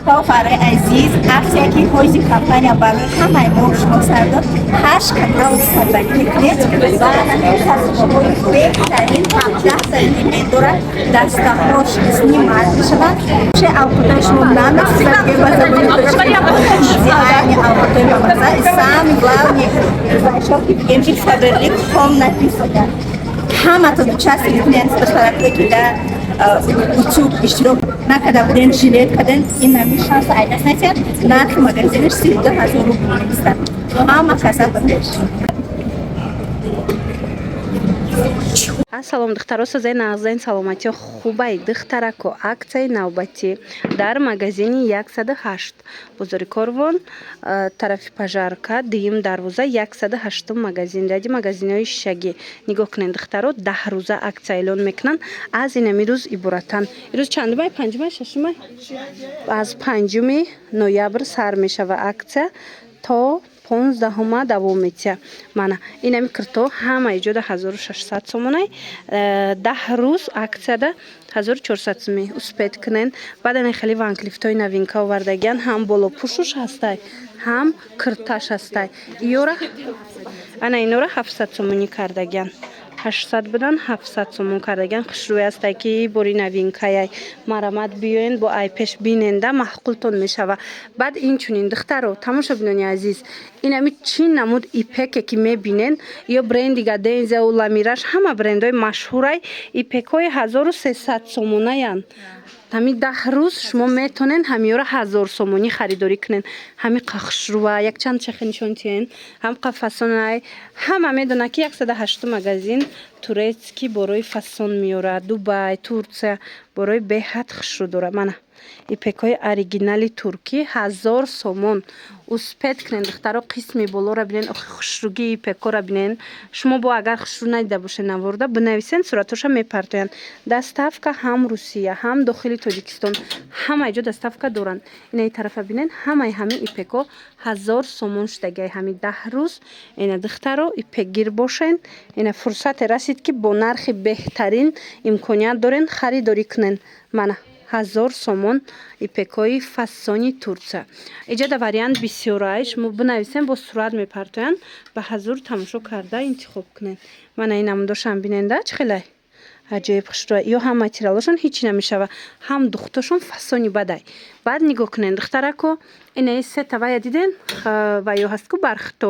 برای عزیز عکسی که هویزی کمپانی بالی همه موش مصدق 8 کانال سربانی میکنید و همین خصوصی بهترین 17 سانتیمتر دستخوش اسمی مرد شدن چه اوقاتش مبنام است که بازم زیانی اوقاتی مبنام سامی главный зайшовки емчик фаберлик комнатисада ҳама то часи клиент башаракки да учук иштирок накада будем жилет кадан ин нами шанс айда снасят нарх магазиниш 32000 рублей аст ҳама каса будеш Ассалом духтаро созаи нағзаин саломати хубай духтарако аксияи навбатӣ дар магазини 108 бозори Корвон тарафи пажарка дуюм дарвоза 108 магазин дади магазинҳои шишагӣ нигоҳ кунед духтаро 10 рӯза аксия эълон мекунанд аз инами рӯз иборатан рӯз чандумай панҷумай шашумай аз 5 ноябр сар мешава аксия то 15 давом метия мана инами кирто ҳама иҷода 1600 сомонай 10 рӯз аксияда 1400 сомӣ успед кунен баъдане хеле ванклифтои новинка овардагиян ҳам болопушуш ҳастай ҳам кирташ ҳастай иёра ана инора 700 сомонӣ кардагиян 800 будан 700 сомон кардагиян хушрӯй ҳастай ки бори новинкаяй марамат биёен бо айпеш биненда маҳқултон мешава баъд инчунин духтаро тамошо бинони азиз инами чин намуд ипеке ки мебинен ё бренди гадензе у ламираш ҳама брендҳои машҳурай ипекҳои 1300 сомонаян ҳами 10 рӯз шумо метонен ҳамиёра 1000 сомонӣ харидорӣ кунен ҳами қахшрува якчанд чехе нишонтиен ҳам қафасонай ҳама медонад ки 108 магазин турецки борои фасон меёрад дубай турсия борои беҳад хушрӯ дора мана ипекҳои оригинали туркӣ 1000 сомон успед кунен духтаро қисми болора бинен охи хушрӯгии ипекҳоро бинен шумо бо агар хушрӯ надида бошед наворда бинависен суратоша мепартоянд доставка ҳам русия ҳам дохили тоҷикистон ҳама иҷо доставка доранд инаи тарафа бинен ҳамаи ҳамин ипекҳо 1000 сомон шудагиай ҳами 10 рӯз ина духтаро ипекгир бошен ина фурсате расид ки бо нархи беҳтарин имконият дорен харидорӣ кунен мана 1000 сомон ипекҳои фасони турсия иҷода вариант бисёрай шумо бинависен бо сурат мепартоянд ба ҳазур тамошо карда интихоб кунед мана ин намудошам биненда чӣ хелай аҷоиб хушрӯа ё ҳам материалошон ҳичи намешава ҳам духташон фасони бадай баъд нигоҳ кунед духтарако инаи сета вая диден ваё ҳастку бархто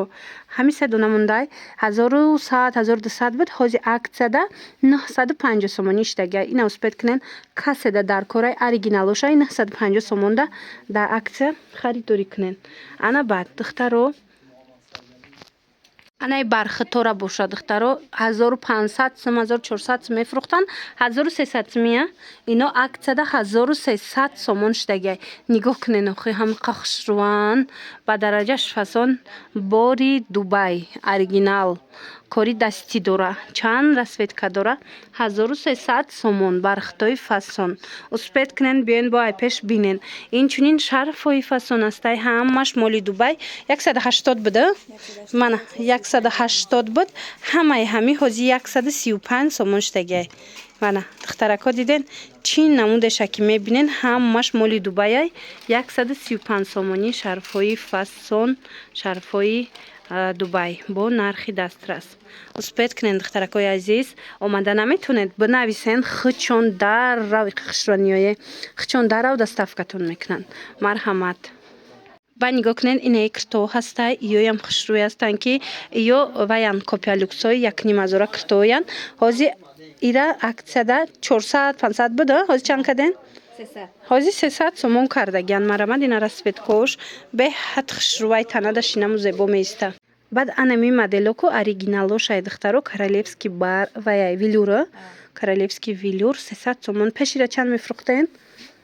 ҳами се дона мундай 1100 1200 буд ҳози аксияда 950 сомонӣ иштагиай ина успед кунен каседа дар кораи оригиналошаи 950 сомонда дар аксия харидорӣ кунен ана баъд духтаро анаи бархитора бошад духтаро 1500 сом 1400 сом мефурӯхтанд 1300 сомия ино аксияда 1300 сомон шудагиай нигоҳ кунен охи ҳами қахшруван ба дараҷаш фасон бори дубай оригинал кори дастӣ дора чанд расветка дора 1300 сомон бархитои фасон успед кунен биёен бо айпеш бинен инчунин шарфҳои фасон астай ҳамаш моли дубай 180 буда мана 180 буд ҳамаи ҳами ҳози 135 сомон шудагиай мана духтарако диден чин намудеша ки мебинен ҳамаш моли дубаяй 135 сомонӣ шарфҳои фасон шарфҳои дубай бо нархи дастрас успед кунед духтаракои азиз омада наметонед бинависен хичон дарав хушрӯаниёе хичон дарав доставкатон мекунанд марҳамат ба нигоҳ кунед инаи кирто ҳастай иёям хушрӯи ҳастанд ки иё ваян копиалюксои 1500 киртоян ҳози ира аксияда 400 500 буда ҳози чанд карден ҳози 300 сомон кардагиян марамад ина расветкош беҳад хушрӯвай танада шинаму зебо меиста баъд анами моделоку оригиналошай духтаро королевский бар ваяй вилюра королевский вилюр 300 сомон пешира чанд мефурӯхтен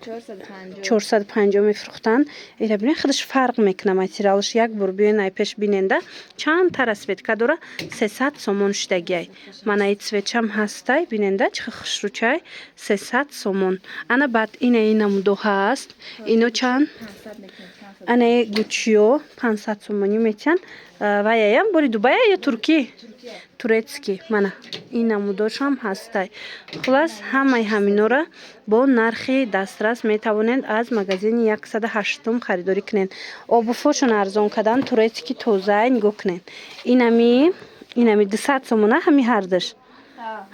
450 мефурӯхтанд ира бинен худаш фарқ мекуна материалш як бор биёен айпеш биненда чанд та расветка дора 300 сомон шудагиай манаи цветчам ҳастай биненда чихе хушрӯчай 300 сомон ана баъд ина намудо ҳаст ино чанд Ане гучио 500 сомонӣ мечанд. Ваяям бори Дубай ё Туркӣ? Турецкий. Мана ин намудошам ҳастай. Хулас ҳамаи ҳаминора бо нархи дастрас метавонед аз магазини 108 харидорӣ кунед. Обуфошон арзон кардан турецкий тоза нигоҳ кунед. Инами 200 сомон ҳами ҳардаш.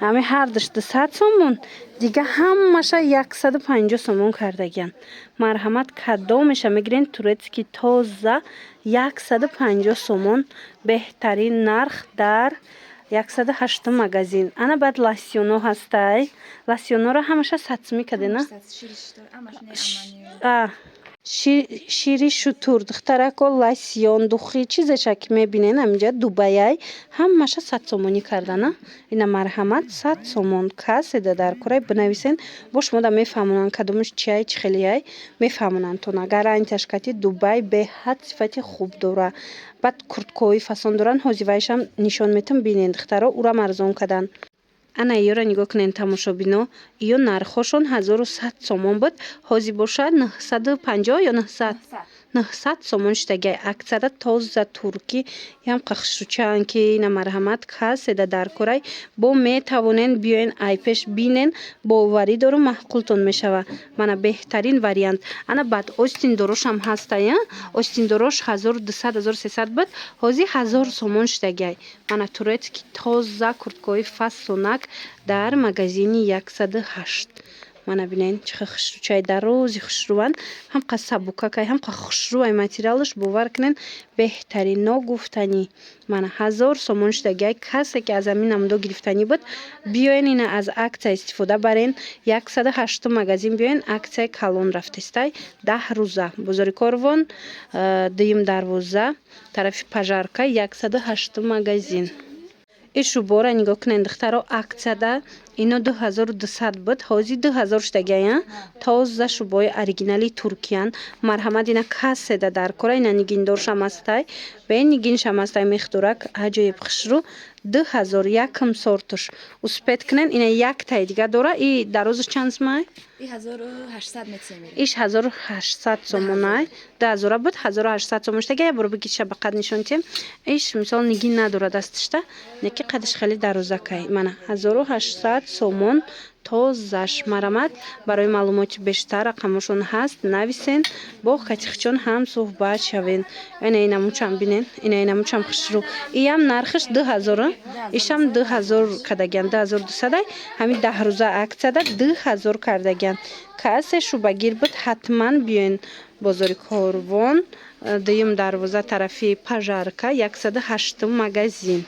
Ҳами ҳардаш 200 сомон. Дига ҳамаша 150 сомон кардагиян. Марҳамат кадомеша мегирен турецкий тоза 150 сомон беҳтарин нарх дар 108 магазин. Ана баъд лосьёно ҳастай. Лосьёнора ҳамаша сатсми кадена. Шири шутур духтарако лосьён духи чизеша ки мебинен аминҷа Дубаяй ҳамаша 100 сомонӣ кардана. Ина марҳамат 100 сомон каседа дар курай бинависен бо шумода мефаҳмонанд кадомаш чияй чӣ хелияй мефаҳмонанд тона гарантияш кати Дубай беҳад сифати хуб дора. Баъд курткои фасон доранд ҳозивайшам нишон метам бинен духтаро урам арзон кадан. Ана иёра нигоҳ кунен тамошобино. Иё нархошон 1100 сомон буд. Ҳозир бошад 950 ё 900 сомон штагай. Аксара тоза турки ям қахшучан ки ина марҳамат каседа дар корай бо метавонен биёен айпеш бинен боварӣ дору маҳқултон мешава. Мана беҳтарин вариант. Ана баъд остиндорошам ҳастай. Остиндорош 1200 1300 буд. Ҳозир 1000 сомон штагай. Мана турецкий тоза курткои фасонак дар магазини 108. Мана бинен чиха хушрӯчаи дарози хушрӯванд. Ҳам қа сабукакай ҳам қа хушрӯай материалаш бовар кунен беҳтарин ногуфтанӣ. Мана 1000 сомон штагай. Касе ки аз ҳамин намудо гирифтанӣ буд биёен ина аз аксия истифода барен. 108 магазин биёен аксияи калон рафтестай 10 рӯза. Бозори Корвон 2-дарвоза тарафи Пажарка 108 магазин. Ишубора нигоҳ кунен духтаро аксияда ино 2200 буд. Ҳозир 2000 штагая. Тоза шубои оригинали туркиян. Марҳамат ина каседа дар кора ина нигиндоршам ҳастай. Бе нигиншам ҳастай мехдурак аҷоиб хушрӯ 2000 якм сортуш. Успет кунен ина яктай дига дора. И дарозаш чанд сомай? 1800 метсемир. Иш 1800 сомонай. 2000 буд 1800 сомон штагая. Боро бигиша ба қад нишонтем. Иш мисол нигин надора дасташта. Неки қадаш хеле дарозакай. Мана 1800 сомон тозаш. Марҳамат барои маълумоти бештар рақамошон ҳаст нависен бо хатихчон ҳам суҳбат шавен. Ина инамучам бинен. Ина инамучам хушрӯ. Иям нархиш 2000. Ишам 2000 кадагян 2200. Ҳами 10 рӯза аксияда 2000 кардагян. Касе шубагир буд ҳатман биёен бозори Корвон 2-дарвоза тарафи Пажарка 108 магазин.